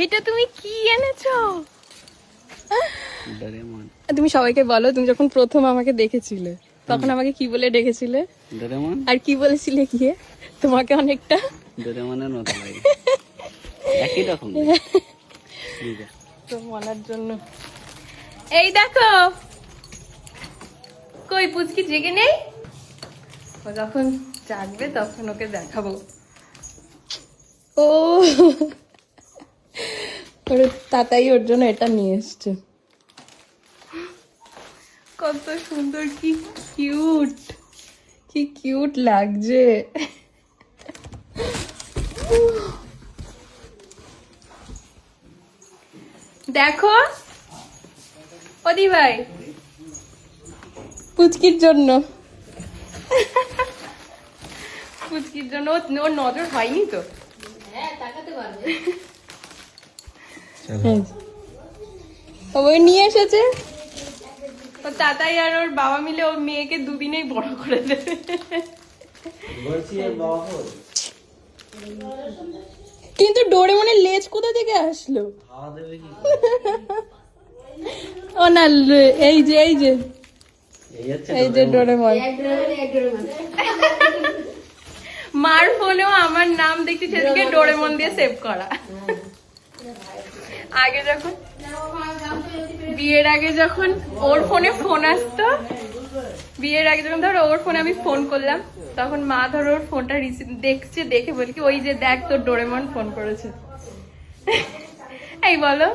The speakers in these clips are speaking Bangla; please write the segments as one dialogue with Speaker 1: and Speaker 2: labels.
Speaker 1: এটা তুমি কি এনেছো? তুমি সবাইকে বলো, তুমি যখন প্রথম আমাকে দেখেছিলে তখন আমাকে কি বলে ডেকেছিলে?
Speaker 2: ডোরেমন।
Speaker 1: আর কি বলেছিলে গিয়ে? তোমাকে অনেকটা
Speaker 2: ডোরেমনের মতো লাগে, একই রকম।
Speaker 1: তো মনার জন্য এই দেখো, কই পুচকি জেগে নেই? ও যখন জাগবে তখন ওকে দেখাবো। ও ওর তাতাই ওর জন্য এটা নিয়ে এসছে। কত সুন্দর, কি কিউট, কি কিউট লাগছে। দেখো ওদি ভাই, পুচকির জন্য, পুচকির জন্য। ওর নজর হয়নি তো? হ্যাঁ, তাকাতে পারবে। ওই নিয়ে এসেছে ওর তাতাই আর ওর বাবা মিলে ওর মেয়েকে দুদিনেই বড় করে দেবে। কিন্তু ডোরেমনের লেজ কোথা থেকে আসলো? ও না, এই যে এই যে এই যে ডোরেমন। মার ফোনেও আমার নাম দেখছি সেদিকে ডোরেমন দিয়ে সেভ করা। আগে যখন বিয়ের আগে যখন ওর ফোনে ফোন আসতো, বিয়ের আগে যখন ধরো ওর ফোনে আমি ফোন করলাম, তখন মা ধরো ওর ফোনটা রিসিভ দেখছে, দেখে বলি কি ওই যে দেখ তোর ডোরেমন ফোন করেছে। এই বলো,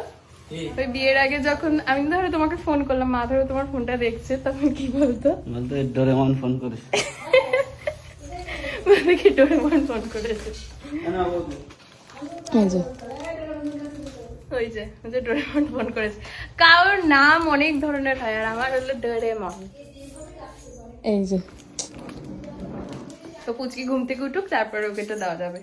Speaker 1: ওই বিয়ের আগে যখন আমি ধরো তোমাকে ফোন করলাম, মা ধরো তোমার ফোনটা দেখছে, তখন কি বলতো?
Speaker 2: বলতো ডোরেমন ফোন করেছে,
Speaker 1: বলে কি ডোরেমন ফোন করেছে। ওই যে ডোরেমন ফোন করেছে। কারোর নাম অনেক ধরনের হয়, আর আমার হলো ডোরেমন। এই যে তো পুচকি ঘুম থেকে উঠুক, তারপরে ওকে তো দেওয়া যাবে।